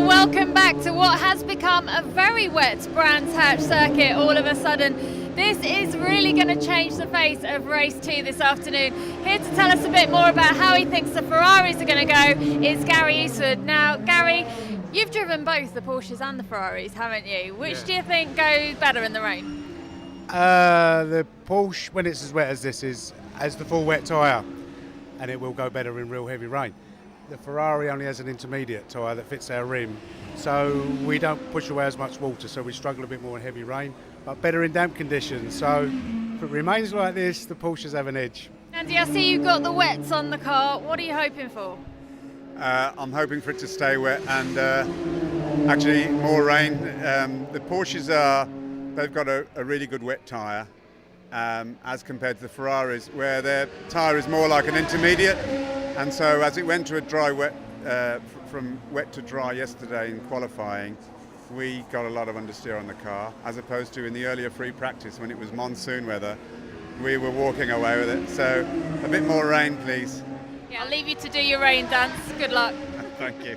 welcome back to what has become a very wet Brands Hatch circuit all of a sudden. This is really going to change the face of race 2 this afternoon. Here to tell us a bit more about how he thinks the Ferraris are going to go is Gary Eastwood. Now, Gary, you've driven both the Porsches and the Ferraris, haven't you? Which do you think goes better in the rain? The Porsche, when it's as wet as this is, has the full wet tyre, and it will go better in real heavy rain. The Ferrari only has an intermediate tyre that fits our rim, so we don't push away as much water, so we struggle a bit more in heavy rain, but better in damp conditions. So if it remains like this, the Porsches have an edge. Andy, I see you've got the wets on the car. What are you hoping for? I'm hoping for it to stay wet and actually more rain. The Porsches they've got a really good wet tyre as compared to the Ferraris, where their tyre is more like an intermediate. And so as it went to a dry wet, from wet to dry yesterday in qualifying, we got a lot of understeer on the car, as opposed to in the earlier free practice when it was monsoon weather. We were walking away with it. So a bit more rain, please. Yeah, I'll leave you to do your rain dance. Good luck. Thank you.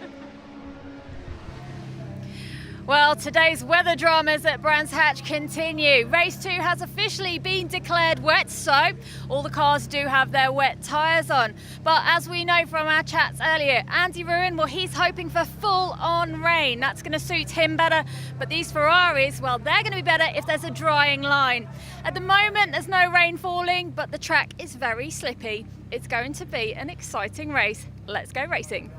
Well, today's weather dramas at Brands Hatch continue. Race 2 has officially been declared wet, so all the cars do have their wet tyres on. But as we know from our chats earlier, Andy Ruin, well, he's hoping for full-on rain. That's going to suit him better. But these Ferraris, well, they're going to be better if there's a drying line. At the moment, there's no rain falling, but the track is very slippy. It's going to be an exciting race. Let's go racing.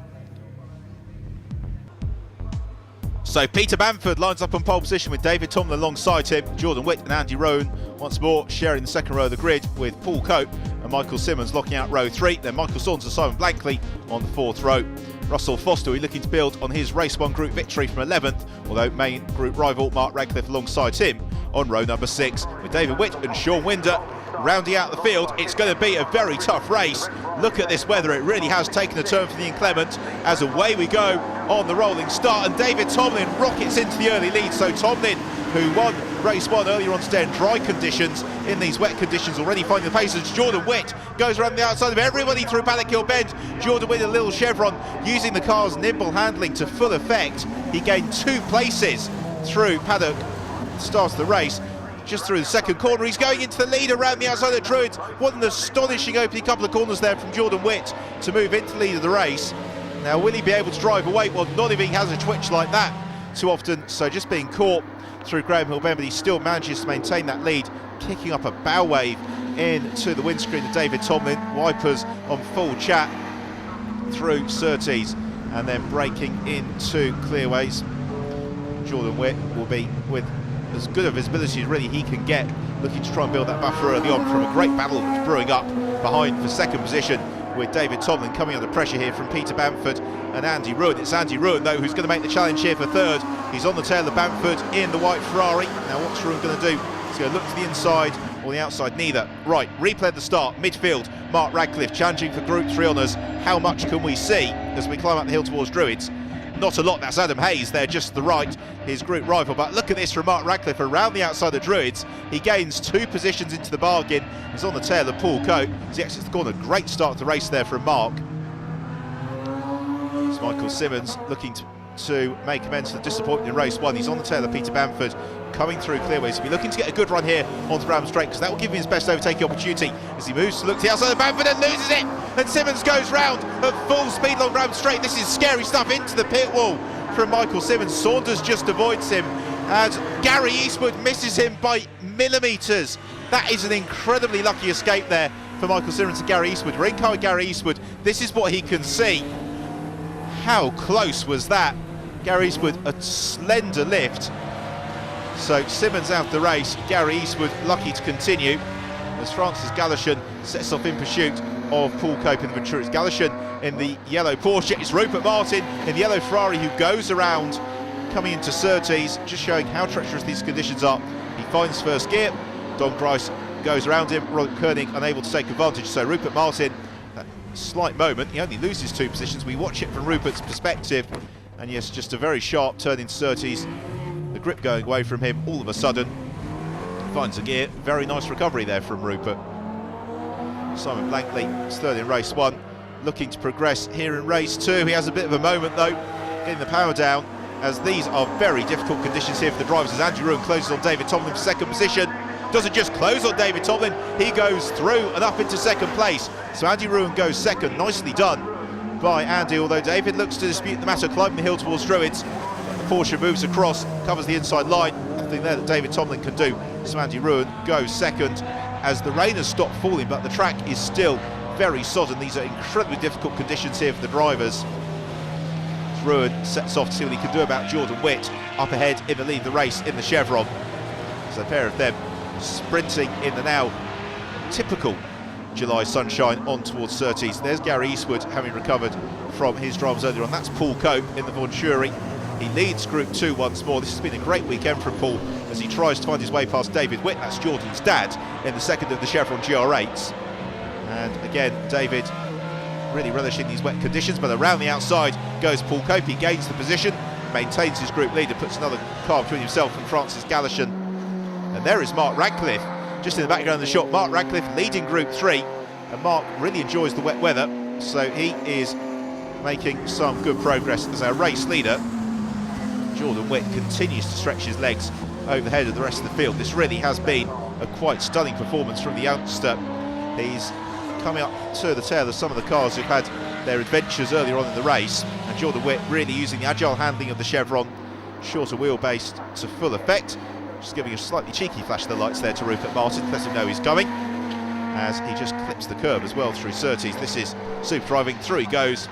So Peter Bamford lines up on pole position with David Tomlin alongside him, Jordan Witt and Andy Rowan once more sharing the second row of the grid with Paul Cope and Michael Simmons locking out row 3. Then Michael Saunders and Simon Blankley on the 4th row. Russell Foster looking to build on his race 1 group victory from 11th, although main group rival Mark Radcliffe alongside him on row number 6 with David Witt and Sean Winder rounding out the field. It's going to be a very tough race. Look at this weather, it really has taken a turn for the inclement as away we go on the rolling start, and David Tomlin rockets into the early lead. So Tomlin, who won race 1 earlier on today in dry conditions, in these wet conditions already finding the paces. Jordan Witt goes around the outside of everybody through Paddock Hill Bend. Jordan Witt a little chevron, using the car's nimble handling to full effect. He gained 2 places through Paddock, starts the race. Just through the second corner, he's going into the lead around the outside of Druids. What an astonishing opening couple of corners there from Jordan Witt to move into the lead of the race. Now, will he be able to drive away? Well, not if he has a twitch like that too often. So just being caught through Graham Hill Bend, but he still manages to maintain that lead, kicking up a bow wave into the windscreen of David Tomlin. Wipers on full chat through Surtees and then braking into clearways. Jordan Witt will be with as good a visibility as really he can get, looking to try and build that buffer early on from a great battle that's brewing up behind for second position, with David Tomlin coming under pressure here from Peter Bamford and Andy Ruin. It's Andy Ruin though who's going to make the challenge here for third. He's on the tail of Bamford in the white Ferrari. Now what's Ruin going to do? He's going to look to the inside or the outside, neither. Right, replay at the start, midfield, Mark Radcliffe challenging for Group 3 honours. How much can we see as we climb up the hill towards Druids? Not a lot. That's Adam Hayes there just to the right, his group rival. But look at this from Mark Radcliffe around the outside of Druids. He gains 2 positions into the bargain. He's on the tail of Paul Cope as he exits the corner. Great start to the race there from Mark. It's Michael Simmons looking to make amends for the disappointment in race 1. He's on the tail of Peter Bamford coming through clearways. He'll be looking to get a good run here onto Bram Straight, because that will give him his best overtaking opportunity as he moves to look to the outside of Bamford and loses it. And Simmons goes round at full speed along Bram Straight. This is scary stuff into the pit wall from Michael Simmons. Saunders just avoids him as Gary Eastwood misses him by millimetres. That is an incredibly lucky escape there for Michael Simmons and Gary Eastwood. We're in car with Gary Eastwood. This is what he can see. How close was that? Gary Eastwood, a slender lift. So Simmons out of the race, Gary Eastwood lucky to continue as Francis Galashan sets off in pursuit of Paul Cope in the Ventura. It's Galashan in the yellow Porsche. It's Rupert Martin in the yellow Ferrari who goes around coming into Surtees, just showing how treacherous these conditions are. He finds first gear, Don Grice goes around him, Robert Koenig unable to take advantage. So Rupert Martin, that slight moment, he only loses 2 positions. We watch it from Rupert's perspective, and yes, just a very sharp turn in Surtees. The grip going away from him all of a sudden. Finds a gear. Very nice recovery there from Rupert. Simon Blankley is third in race 1, looking to progress here in race 2. He has a bit of a moment though, getting the power down. as these are very difficult conditions here for the drivers, as Andy Ruin closes on David Tomlin for second position. Doesn't just close on David Tomlin, he goes through and up into second place. So Andy Ruin goes second, nicely done by Andy, although David looks to dispute the matter, climbing the hill towards Druids. The Porsche moves across, covers the inside line, nothing there that David Tomlin can do. So Andy Ruin goes second as the rain has stopped falling, but the track is still very sodden. These are incredibly difficult conditions here for the drivers. Ruin sets off to see what he can do about Jordan Witt, up ahead in the lead of the race in the Chevron. So a pair of them sprinting in the now typical July sunshine on towards Surtees. There's Gary Eastwood having recovered from his dramas earlier on. That's Paul Cope in the Venturi. He leads Group 2 once more. This has been a great weekend from Paul as he tries to find his way past David Witt. That's Jordan's dad in the second of the Chevron GR8s. And again, David really relishing these wet conditions, but around the outside goes Paul Cope. He gains the position, maintains his group leader, puts another car between himself and Francis Galashan. And there is Mark Radcliffe, just in the background of the shot. Mark Radcliffe leading Group 3, and Mark really enjoys the wet weather, so he is making some good progress as our race leader. Jordan Witt continues to stretch his legs over the head of the rest of the field. This really has been a quite stunning performance from the youngster. He's coming up to the tail of some of the cars who've had their adventures earlier on in the race, and Jordan Witt really using the agile handling of the Chevron, shorter wheelbase to full effect. Just giving a slightly cheeky flash of the lights there to Rupert Martin, lets him know he's coming, as he just clips the curb as well through Surtees. This is super driving. Through he goes,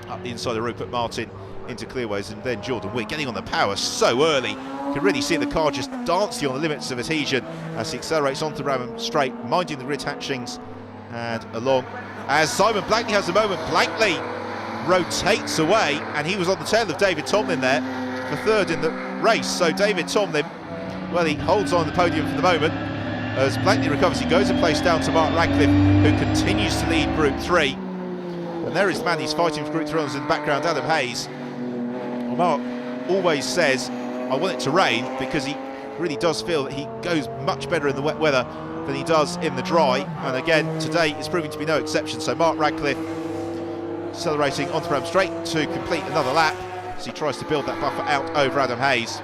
up the inside of Rupert Martin into clearways, and then Jordan Witt getting on the power so early. You can really see the car just dancing on the limits of adhesion as he accelerates onto the Ramham straight, minding the grid hatchings and along. As Simon Blankley has a moment, Blankley rotates away, and he was on the tail of David Tomlin there for third in the race. So David Tomlin, well, he holds on the podium for the moment. As Blankley recovers, he goes a place down to Mark Radcliffe, who continues to lead Group 3. And there is the man he's fighting for Group 3 runners in the background, Adam Hayes. Well, Mark always says, I want it to rain, because he really does feel that he goes much better in the wet weather than he does in the dry. And again, today is proving to be no exception. So Mark Radcliffe accelerating onto Ram straight to complete another lap as he tries to build that buffer out over Adam Hayes.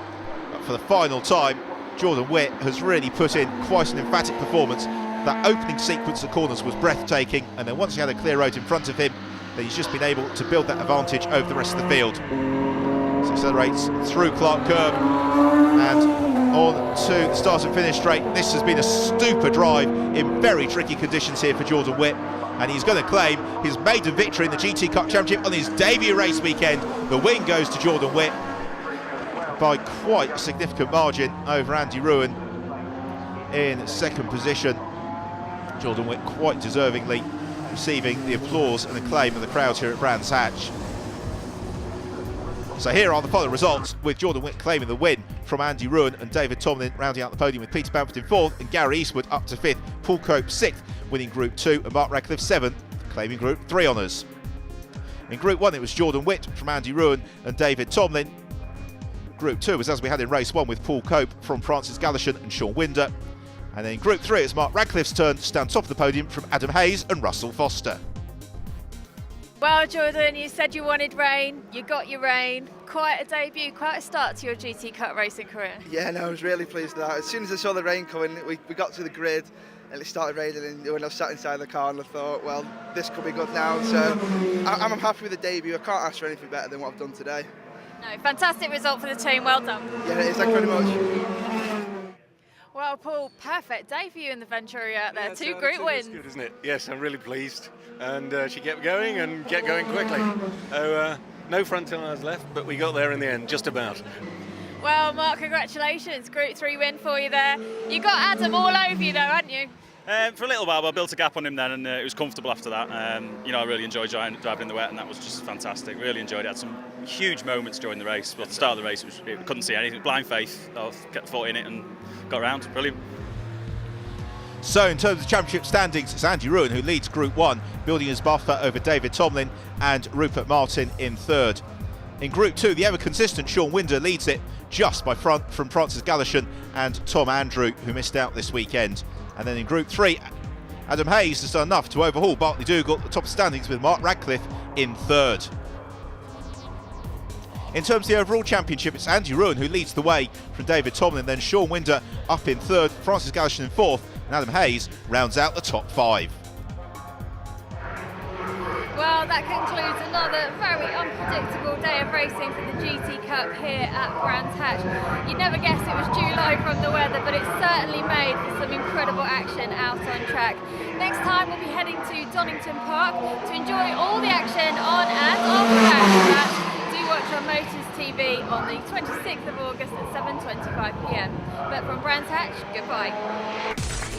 But for the final time, Jordan Witt has really put in quite an emphatic performance. That opening sequence of corners was breathtaking, and then once he had a clear road in front of him, then he's just been able to build that advantage over the rest of the field. So he accelerates through Clark Curb and on to the start and finish straight. This has been a stupor drive in very tricky conditions here for Jordan Witt, and he's going to claim his maiden victory in the GT Cup Championship on his debut race weekend. The win goes to Jordan Witt by quite a significant margin over Andy Ruin in second position. Jordan Witt quite deservingly receiving the applause and acclaim of the crowds here at Brands Hatch. So here are the following results, with Jordan Witt claiming the win from Andy Ruin, and David Tomlin rounding out the podium with Peter Bamford in 4th and Gary Eastwood up to 5th. Paul Cope 6th, winning Group 2, and Mark Radcliffe 7th, claiming Group 3 honours. In Group 1 it was Jordan Witt from Andy Ruin and David Tomlin. Group 2 was as we had in Race 1 with Paul Cope from Francis Galashan and Sean Winder. And then in Group 3 it's Mark Radcliffe's turn to stand top of the podium from Adam Hayes and Russell Foster. Well, Jordan, you said you wanted rain, you got your rain. Quite a debut, quite a start to your GT Cup racing career. Yeah, no, I was really pleased with that. As soon as I saw the rain coming, we got to the grid and it started raining, and when I was sat inside the car, and I thought, well, this could be good now. So I'm happy with the debut. I can't ask for anything better than what I've done today. No, fantastic result for the team, well done. Yeah, it is, thank you very much. Well, Paul, perfect day for you in the Venturi out there. Yeah, Two group wins. It's good, isn't it? Yes, I'm really pleased. And she kept going and kept going quickly. So no front tires left, but we got there in the end, just about. Well, Mark, congratulations. Group 3 win for you there. You got Adam all over you though, hadn't you? For a little while, I built a gap on him then, and it was comfortable after that. I really enjoyed driving in the wet, and that was just fantastic. Really enjoyed it. Had some huge moments during the race. Well, at the start of the race, we couldn't see anything. Blind faith. I kept the foot in it and got around. Brilliant. So in terms of championship standings, it's Andy Ruin who leads Group 1, building his buffer over David Tomlin and Rupert Martin in 3rd. In Group 2, the ever-consistent Sean Winder leads it just by front from Francis Galashan and Tom Andrew, who missed out this weekend. And then in Group 3, Adam Hayes has done enough to overhaul Bartley Dougal at the top of standings with Mark Radcliffe in 3rd. In terms of the overall championship, it's Andy Rowan who leads the way from David Tomlin, then Sean Winder up in third, Francis Gallishan in fourth, and Adam Hayes rounds out the top 5. Well, that concludes another very unpredictable day of racing for the GT Cup here at Brands Hatch. You'd never guess it was July from the weather, but it certainly made for some incredible action out on track. Next time we'll be heading to Donington Park to enjoy all the action on and off track. Do watch on Motors TV on the 26th of August at 7:25 p.m. But from Brands Hatch, goodbye.